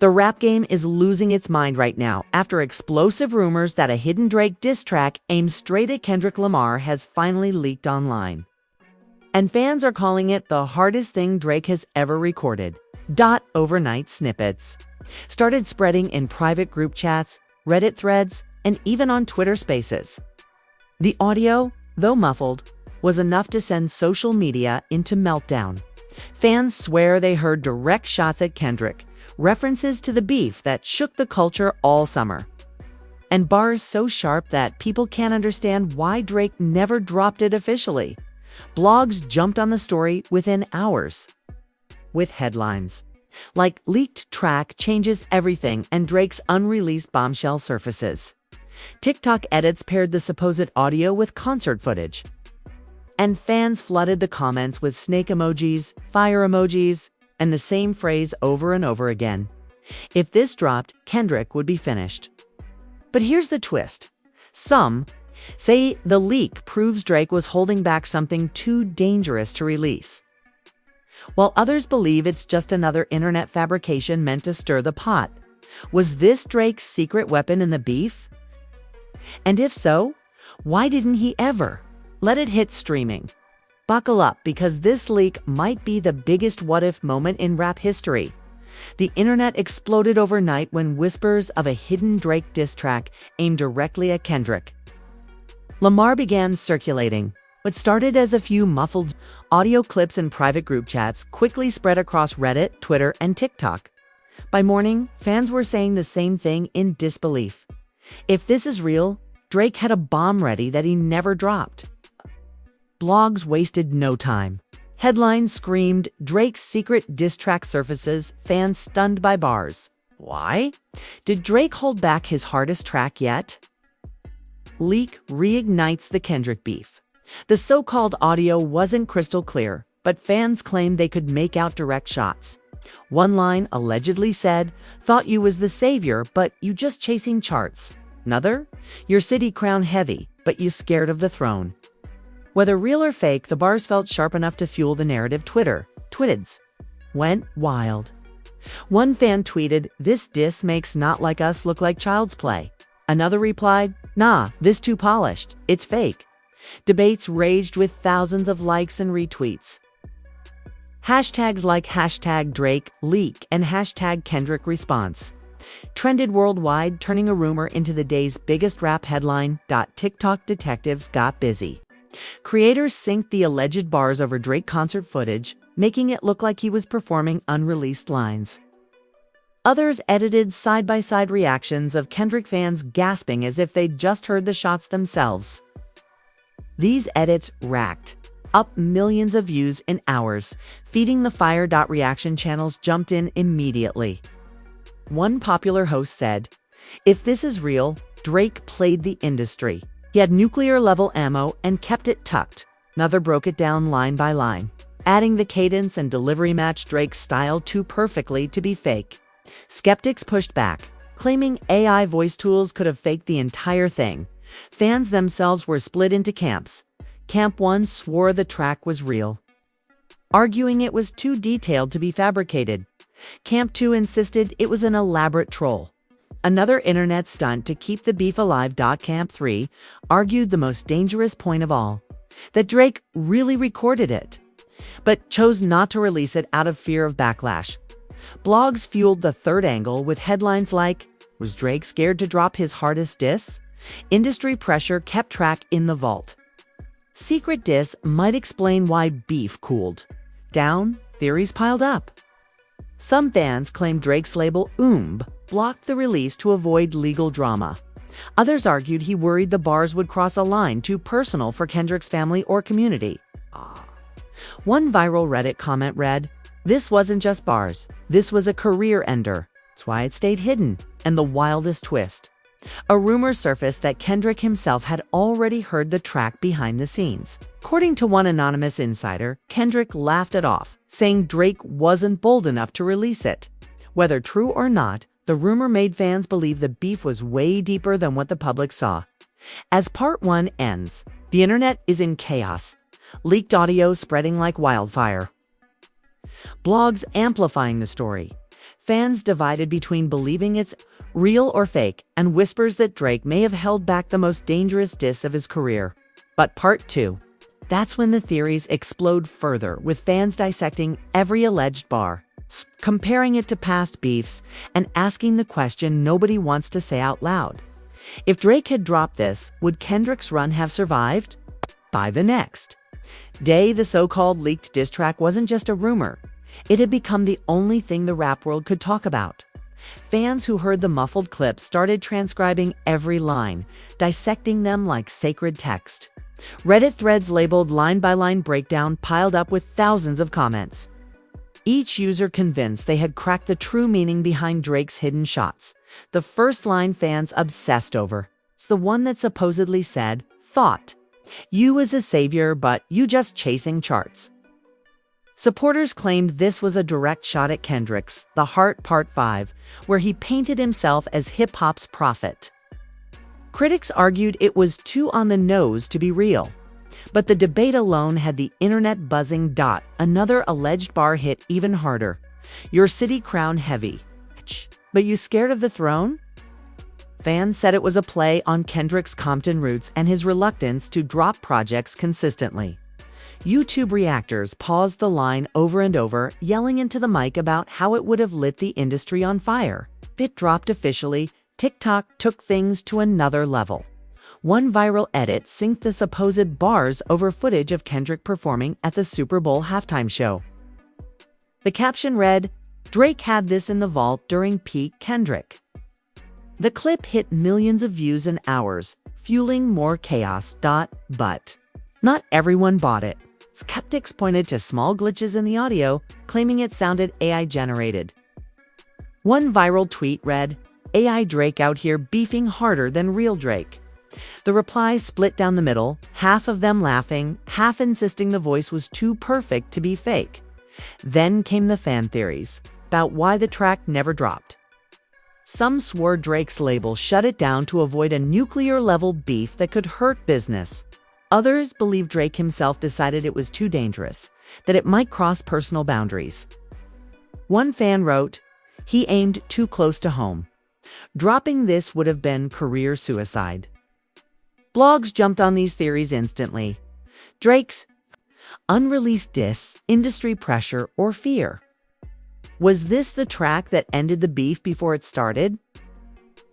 The rap game is losing its mind right now after explosive rumors that a hidden Drake diss track aimed straight at Kendrick Lamar has finally leaked online. And fans are calling it the hardest thing Drake has ever recorded. Overnight snippets started spreading in private group chats, Reddit threads, and even on Twitter Spaces. The audio, though muffled, was enough to send social media into meltdown. Fans swear they heard direct shots at Kendrick, references to the beef that shook the culture all summer, and bars so sharp that people can't understand why Drake never dropped it officially. Blogs jumped on the story within hours, with headlines like "Leaked track changes everything" and "Drake's unreleased bombshell surfaces." TikTok edits paired the supposed audio with concert footage, and fans flooded the comments with snake emojis, fire emojis, and the same phrase over and over again. If this dropped, Kendrick would be finished. But here's the twist. Some say the leak proves Drake was holding back something too dangerous to release, while others believe it's just another internet fabrication meant to stir the pot. Was this Drake's secret weapon in the beef? And if so, why didn't he ever let it hit streaming? Buckle up, because this leak might be the biggest what-if moment in rap history. The internet exploded overnight when whispers of a hidden Drake diss track aimed directly at Kendrick Lamar began circulating. What started as a few muffled audio clips in private group chats quickly spread across Reddit, Twitter, and TikTok. By morning, fans were saying the same thing in disbelief. If this is real, Drake had a bomb ready that he never dropped. Blogs wasted no time. Headlines screamed, "Drake's secret diss track surfaces," fans stunned by bars. Why? Did Drake hold back his hardest track yet? Leak reignites the Kendrick beef. The so-called audio wasn't crystal clear, but fans claimed they could make out direct shots. One line allegedly said, "Thought you was the savior, but you just chasing charts." Another, "Your city crown heavy, but you scared of the throne." Whether real or fake, the bars felt sharp enough to fuel the narrative. Twittids went wild. One fan tweeted, "This diss makes Not Like Us look like child's play." Another replied, "Nah, this too polished. It's fake." Debates raged with thousands of likes and retweets. Hashtags like #Drake leak and #Kendrick response trended worldwide, turning a rumor into the day's biggest rap headline. TikTok detectives got busy. Creators synced the alleged bars over Drake concert footage, making it look like he was performing unreleased lines. Others edited side-by-side reactions of Kendrick fans gasping as if they'd just heard the shots themselves. These edits racked up millions of views in hours, feeding the fire. Reaction channels jumped in immediately. One popular host said, "If this is real, Drake played the industry. He had nuclear-level ammo and kept it tucked." Another broke it down line by line, adding the cadence and delivery matched Drake's style too perfectly to be fake. Skeptics pushed back, claiming AI voice tools could have faked the entire thing. Fans themselves were split into camps. Camp 1 swore the track was real, arguing it was too detailed to be fabricated. Camp 2 insisted it was an elaborate troll. Another internet stunt to keep the beef alive. Camp 3 argued the most dangerous point of all, that Drake really recorded it, but chose not to release it out of fear of backlash. Blogs fueled the third angle with headlines like, "Was Drake scared to drop his hardest diss?" Industry pressure kept track in the vault. Secret diss might explain why beef cooled down. Theories piled up. Some fans claimed Drake's label blocked the release to avoid legal drama. Others argued he worried the bars would cross a line too personal for Kendrick's family or community. One viral Reddit comment read, "This wasn't just bars. This was a career ender. That's why it stayed hidden." And the wildest twist, a rumor surfaced that Kendrick himself had already heard the track behind the scenes. According to one anonymous insider, Kendrick laughed it off, saying Drake wasn't bold enough to release it. Whether true or not, the rumor made fans believe the beef was way deeper than what the public saw. As part 1 ends, the internet is in chaos, leaked audio spreading like wildfire, blogs amplifying the story, Fans divided between believing it's real or fake, and whispers that Drake may have held back the most dangerous diss of his career. But part 2. That's when the theories explode further, with fans dissecting every alleged bar, comparing it to past beefs, and asking the question nobody wants to say out loud. If Drake had dropped this, would Kendrick's run have survived? By the next day, the so-called leaked diss track wasn't just a rumor. It had become the only thing the rap world could talk about. Fans who heard the muffled clips started transcribing every line, dissecting them like sacred text. Reddit threads labeled line-by-line breakdown piled up with thousands of comments. Each user convinced they had cracked the true meaning behind Drake's hidden shots. The first line fans obsessed over. It's the one that supposedly said, "Thought you was a savior, but you just chasing charts." Supporters claimed this was a direct shot at Kendrick's The Heart Part 5, where he painted himself as hip-hop's prophet. Critics argued it was too on the nose to be real. But the debate alone had the internet buzzing. Another alleged bar hit even harder. "Your city crown heavy, but you scared of the throne?" Fans said it was a play on Kendrick's Compton roots and his reluctance to drop projects consistently. YouTube reactors paused the line over and over, yelling into the mic about how it would have lit the industry on fire. If it dropped officially, TikTok took things to another level. One viral edit synced the supposed bars over footage of Kendrick performing at the Super Bowl halftime show. The caption read, "Drake had this in the vault during peak Kendrick." The clip hit millions of views in hours, fueling more chaos. But not everyone bought it. Skeptics pointed to small glitches in the audio, claiming it sounded AI-generated. One viral tweet read, "AI Drake out here beefing harder than real Drake." The replies split down the middle, half of them laughing, half insisting the voice was too perfect to be fake. Then came the fan theories about why the track never dropped. Some swore Drake's label shut it down to avoid a nuclear-level beef that could hurt business. Others believed Drake himself decided it was too dangerous, that it might cross personal boundaries. One fan wrote, "He aimed too close to home. Dropping this would have been career suicide." Blogs jumped on these theories instantly. Drake's unreleased diss, industry pressure, or fear. Was this the track that ended the beef before it started?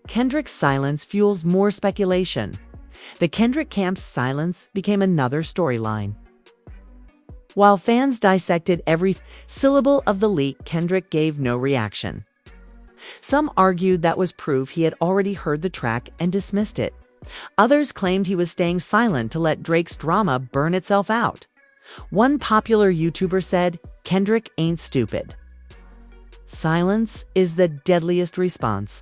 Kendrick's silence fuels more speculation. The Kendrick camp's silence became another storyline. While fans dissected every syllable of the leak, Kendrick gave no reaction. Some argued that was proof he had already heard the track and dismissed it. Others claimed he was staying silent to let Drake's drama burn itself out. One popular YouTuber said, "Kendrick ain't stupid." Silence is the deadliest response.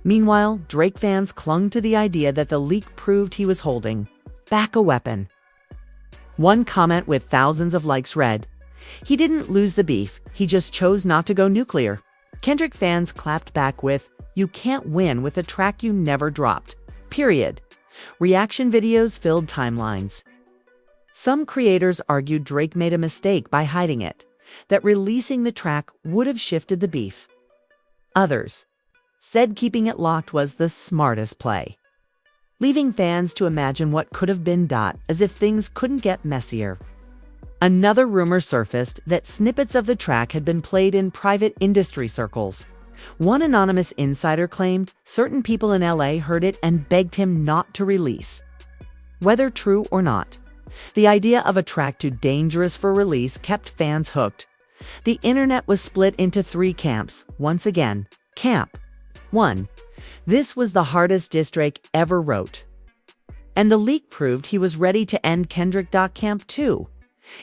Meanwhile, Drake fans clung to the idea that the leak proved he was holding back a weapon. One comment with thousands of likes read, "He didn't lose the beef, he just chose not to go nuclear." Kendrick fans clapped back with, "You can't win with a track you never dropped. Period." Reaction videos filled timelines. Some creators argued Drake made a mistake by hiding it, that releasing the track would have shifted the beef. Others said keeping it locked was the smartest play, leaving fans to imagine what could have been. As if things couldn't get messier. Another rumor surfaced that snippets of the track had been played in private industry circles. One anonymous insider claimed certain people in LA heard it and begged him not to release. Whether true or not, the idea of a track too dangerous for release kept fans hooked. The internet was split into 3 camps, once again. Camp 1. This was the hardest diss Drake ever wrote, and the leak proved he was ready to end Kendrick. Camp 2.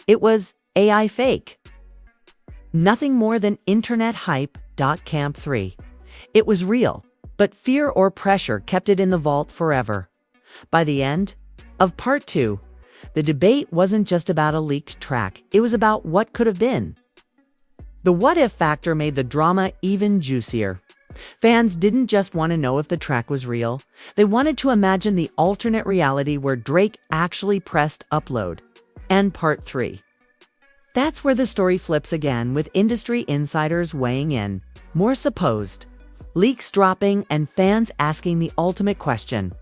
It was AI fake. Nothing more than internet hype. Camp 3. It was real, but fear or pressure kept it in the vault forever. By the end of Part 2, the debate wasn't just about a leaked track, it was about what could have been. The what-if factor made the drama even juicier. Fans didn't just want to know if the track was real, they wanted to imagine the alternate reality where Drake actually pressed upload. And Part 3. That's where the story flips again, with industry insiders weighing in. More supposed leaks dropping and fans asking the ultimate question.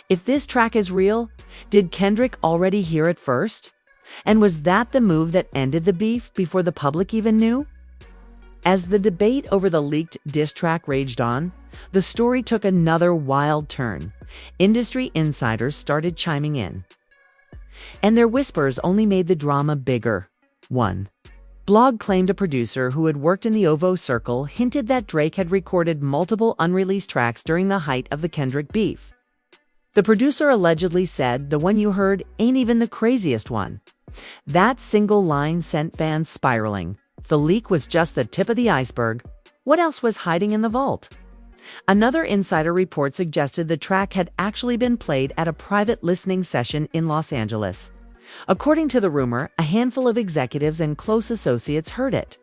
If this track is real, did Kendrick already hear it first? And was that the move that ended the beef before the public even knew? As the debate over the leaked diss track raged on, the story took another wild turn. Industry insiders started chiming in, and their whispers only made the drama bigger. One blog claimed a producer who had worked in the OVO circle hinted that Drake had recorded multiple unreleased tracks during the height of the Kendrick beef. The producer allegedly said, "The one you heard ain't even the craziest one." That single line sent fans spiraling. The leak was just the tip of the iceberg. What else was hiding in the vault? Another insider report suggested the track had actually been played at a private listening session in Los Angeles. According to the rumor, a handful of executives and close associates heard it,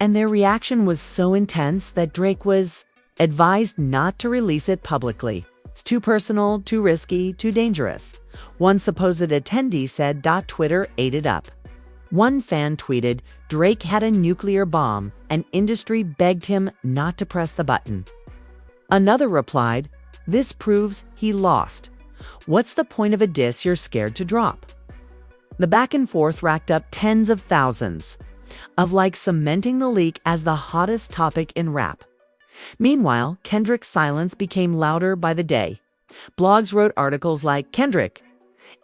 and their reaction was so intense that Drake was advised not to release it publicly. "It's too personal, too risky, too dangerous," one supposed attendee said. Twitter ate it up. One fan tweeted, "Drake had a nuclear bomb, and industry begged him not to press the button." Another replied, "This proves he lost. What's the point of a diss you're scared to drop?" The back and forth racked up tens of thousands of likes, cementing the leak as the hottest topic in rap. Meanwhile, Kendrick's silence became louder by the day. Blogs wrote articles like, "Kendrick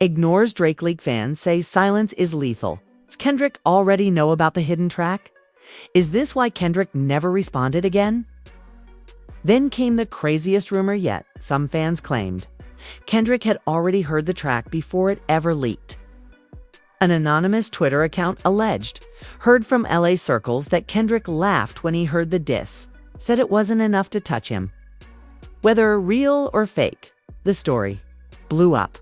ignores Drake leak, fans say silence is lethal. Does Kendrick already know about the hidden track? Is this why Kendrick never responded again?" Then came the craziest rumor yet. Some fans claimed Kendrick had already heard the track before it ever leaked. An anonymous Twitter account alleged, heard from LA circles, that Kendrick laughed when he heard the diss, said it wasn't enough to touch him. Whether real or fake, the story blew up.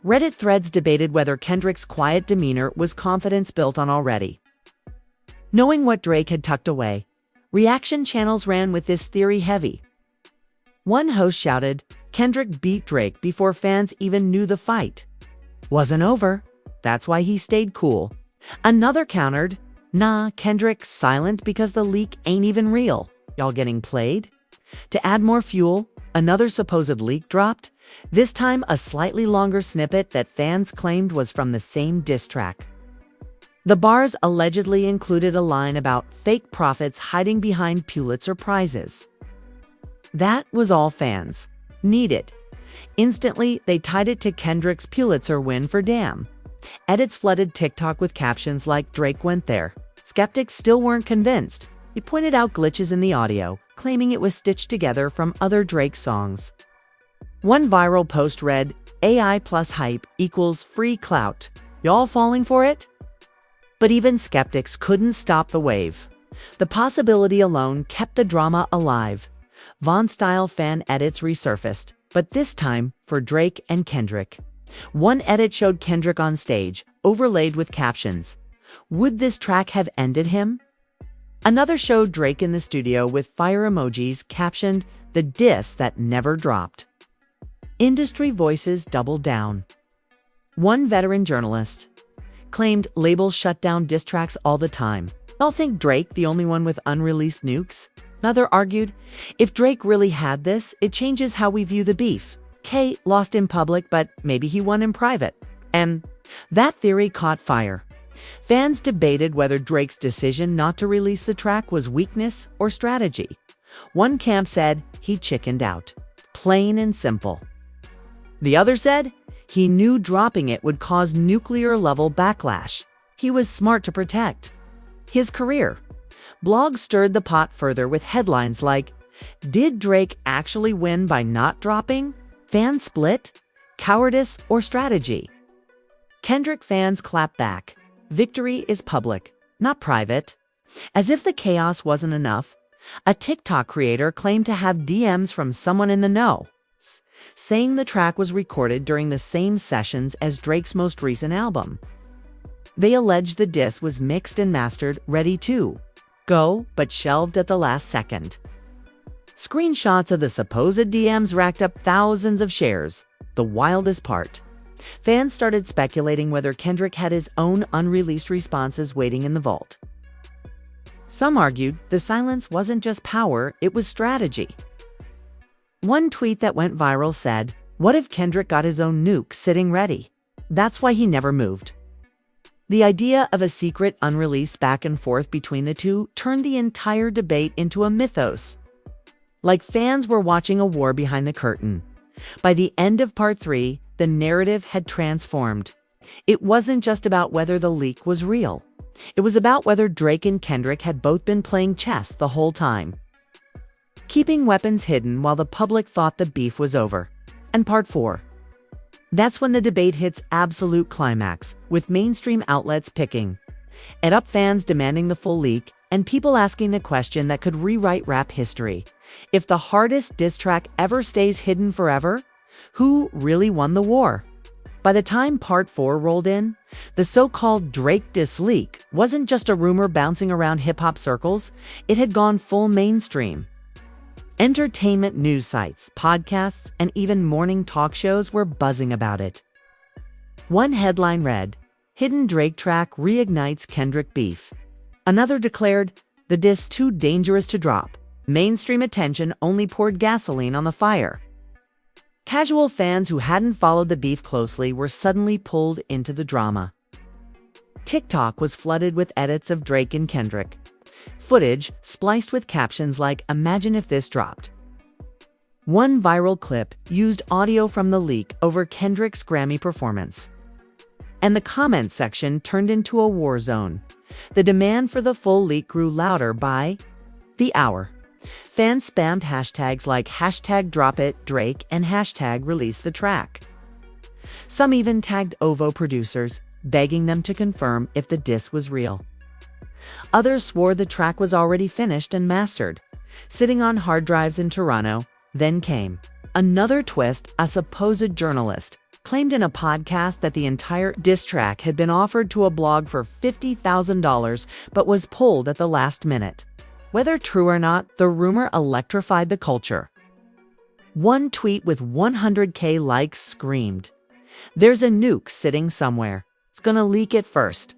Reddit threads debated whether Kendrick's quiet demeanor was confidence built on already knowing what Drake had tucked away. Reaction channels ran with this theory heavy. One host shouted, "Kendrick beat Drake before fans even knew the fight wasn't over. That's why he stayed cool." Another countered, "Nah, Kendrick's silent because the leak ain't even real. Y'all getting played?" To add more fuel, another supposed leak dropped, this time a slightly longer snippet that fans claimed was from the same diss track. The bars allegedly included a line about fake profits hiding behind Pulitzer Prizes. That was all fans needed. Instantly, they tied it to Kendrick's Pulitzer win for Damn. Edits flooded TikTok with captions like, "Drake went there." Skeptics still weren't convinced. They pointed out glitches in the audio, claiming it was stitched together from other Drake songs. One viral post read, "AI plus hype equals free clout. Y'all falling for it?" But even skeptics couldn't stop the wave. The possibility alone kept the drama alive. Von-style fan edits resurfaced, but this time for Drake and Kendrick. One edit showed Kendrick on stage, overlaid with captions, "Would this track have ended him?" Another showed Drake in the studio with fire emojis captioned, "The diss that never dropped." Industry voices doubled down. One veteran journalist claimed labels shut down diss tracks all the time. "Y'all think Drake the only one with unreleased nukes?" Another argued, "If Drake really had this, it changes how we view the beef. K lost in public, but maybe he won in private." And that theory caught fire. Fans debated whether Drake's decision not to release the track was weakness or strategy. One camp said he chickened out. Plain and simple. The other said he knew dropping it would cause nuclear-level backlash. He was smart to protect his career. Blogs stirred the pot further with headlines like, "Did Drake actually win by not dropping? Fans split? Cowardice or strategy?" Kendrick fans clapped back. "Victory is public, not private." As if the chaos wasn't enough, a TikTok creator claimed to have DMs from someone in the know, saying the track was recorded during the same sessions as Drake's most recent album. They alleged the diss was mixed and mastered, ready to go, but shelved at the last second. Screenshots of the supposed DMs racked up thousands of shares. The wildest part, Fans started speculating whether Kendrick had his own unreleased responses waiting in the vault. Some argued the silence wasn't just power, it was strategy. One tweet that went viral said, "What if Kendrick got his own nuke sitting ready? That's why he never moved." The idea of a secret, unreleased back and forth between the two turned the entire debate into a mythos. Like fans were watching a war behind the curtain. By the end of part 3, the narrative had transformed. It wasn't just about whether the leak was real. It was about whether Drake and Kendrick had both been playing chess the whole time, keeping weapons hidden while the public thought the beef was over. And part 4. That's when the debate hits absolute climax, with mainstream outlets picking it up, fans demanding the full leak, and people asking the question that could rewrite rap history. If the hardest diss track ever stays hidden forever, who really won the war? By the time part 4 rolled in, the so-called Drake diss leak wasn't just a rumor bouncing around hip-hop circles, it had gone full mainstream. Entertainment news sites, podcasts, and even morning talk shows were buzzing about it. One headline read, "Hidden Drake track reignites Kendrick beef." Another declared, "The diss too dangerous to drop." Mainstream attention only poured gasoline on the fire. Casual fans who hadn't followed the beef closely were suddenly pulled into the drama. TikTok was flooded with edits of Drake and Kendrick. Footage spliced with captions like, "Imagine if this dropped." One viral clip used audio from the leak over Kendrick's Grammy performance. And the comment section turned into a war zone. The demand for the full leak grew louder by the hour. Fans spammed hashtags like #DropItDrake and #ReleaseTheTrack. Some even tagged OVO producers, begging them to confirm if the diss was real. Others swore the track was already finished and mastered, sitting on hard drives in Toronto. Then came another twist. A supposed journalist claimed in a podcast that the entire diss track had been offered to a blog for $50,000 but was pulled at the last minute. Whether true or not, the rumor electrified the culture. One tweet with 100K likes screamed, "There's a nuke sitting somewhere. It's gonna leak it first."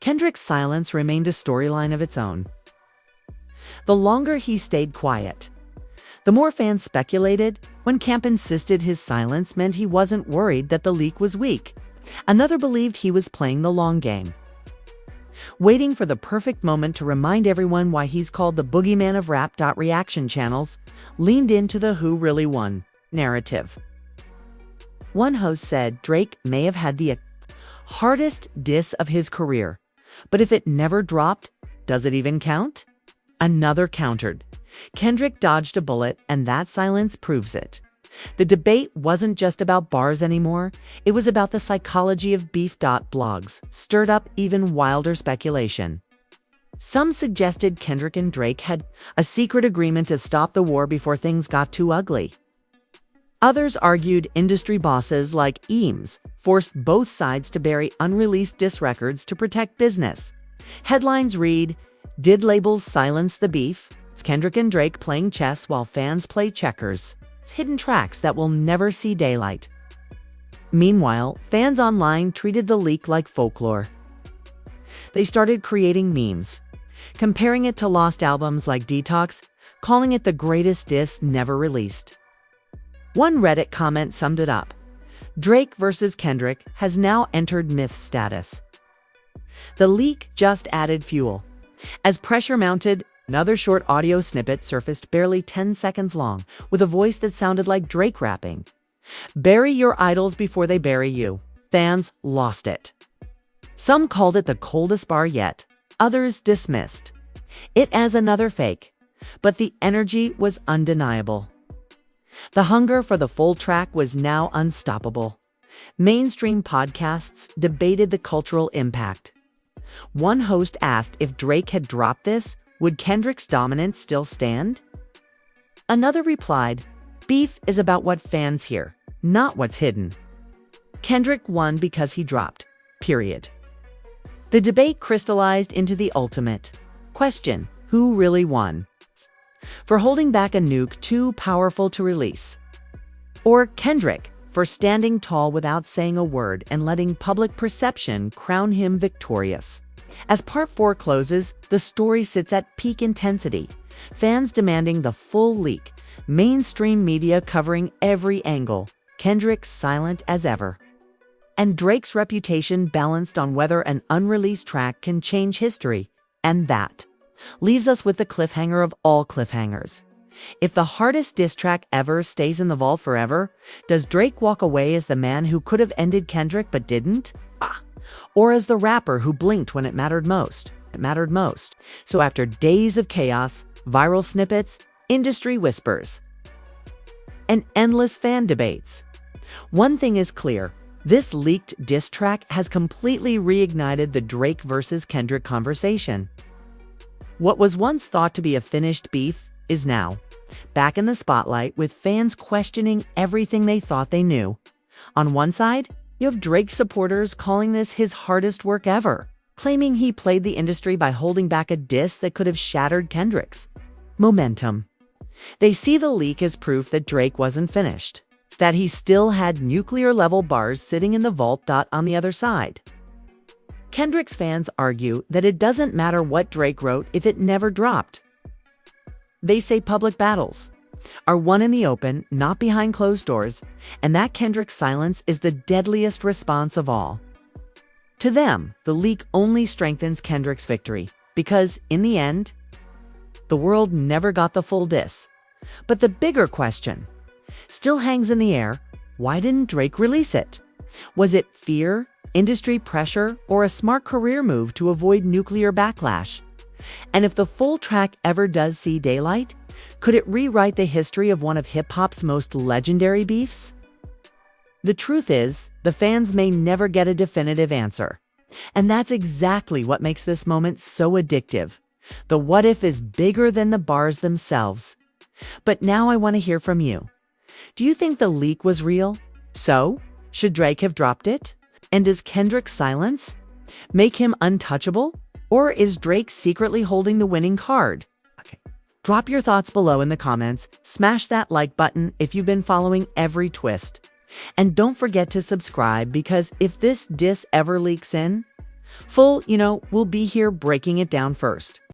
Kendrick's silence remained a storyline of its own. The longer he stayed quiet, the more fans speculated. One camp insisted his silence meant he wasn't worried that the leak was weak. Another believed he was playing the long game, waiting for the perfect moment to remind everyone why he's called the boogeyman of rap. Reaction channels leaned into the "who really won" narrative. One host said Drake may have had the hardest diss of his career, but if it never dropped, does it even count? Another countered, Kendrick dodged a bullet, and that silence proves it. The debate wasn't just about bars anymore, it was about the psychology of beef. Blogs stirred up even wilder speculation. Some suggested Kendrick and Drake had a secret agreement to stop the war before things got too ugly. Others argued industry bosses like Eames forced both sides to bury unreleased diss records to protect business. Headlines read, "Did labels silence the beef? It's Kendrick and Drake playing chess while fans play checkers." It's hidden tracks that will never see daylight. Meanwhile, fans online treated the leak like folklore. They started creating memes, comparing it to lost albums like Detox, calling it the greatest diss never released. One Reddit comment summed it up. Drake versus Kendrick has now entered myth status. The leak just added fuel. As pressure mounted, another short audio snippet surfaced barely 10 seconds long, with a voice that sounded like Drake rapping. "Bury your idols before they bury you." Fans lost it. Some called it the coldest bar yet. Others dismissed it as another fake. But the energy was undeniable. The hunger for the full track was now unstoppable. Mainstream podcasts debated the cultural impact. One host asked if Drake had dropped this, would Kendrick's dominance still stand? Another replied, "Beef is about what fans hear, not what's hidden." Kendrick won because he dropped, period. The debate crystallized into the ultimate question: who really won? For holding back a nuke too powerful to release? Or Kendrick, for for standing tall without saying a word and letting public perception crown him victorious. As Part 4 closes, the story sits at peak intensity, fans demanding the full leak, mainstream media covering every angle, Kendrick silent as ever, and Drake's reputation balanced on whether an unreleased track can change history. And that leaves us with the cliffhanger of all cliffhangers. If the hardest diss track ever stays in the vault forever, does Drake walk away as the man who could have ended Kendrick but didn't? Or as the rapper who blinked when it mattered most? So after days of chaos, viral snippets, industry whispers, and endless fan debates, one thing is clear. This leaked diss track has completely reignited the Drake versus Kendrick conversation. What was once thought to be a finished beef is now back in the spotlight, with fans questioning everything they thought they knew. On one side, you have Drake supporters calling this his hardest work ever, claiming he played the industry by holding back a diss that could have shattered Kendrick's momentum. They see the leak as proof that Drake wasn't finished, that he still had nuclear-level bars sitting in the vault. On the other side, Kendrick's fans argue that it doesn't matter what Drake wrote if it never dropped. They say public battles are won in the open, not behind closed doors, and that Kendrick's silence is the deadliest response of all. To them, the leak only strengthens Kendrick's victory, because, in the end, the world never got the full diss. But the bigger question still hangs in the air: why didn't Drake release it? Was it fear, industry pressure, or a smart career move to avoid nuclear backlash? And if the full track ever does see daylight, could it rewrite the history of one of hip-hop's most legendary beefs? The truth is, the fans may never get a definitive answer. And that's exactly what makes this moment so addictive. The what if is bigger than the bars themselves. But now I want to hear from you. Do you think the leak was real? So, should Drake have dropped it? And does Kendrick's silence make him untouchable? Or is Drake secretly holding the winning card? Drop your thoughts below in the comments, smash that like button if you've been following every twist. And don't forget to subscribe, because if this diss ever leaks in full, we'll be here breaking it down first.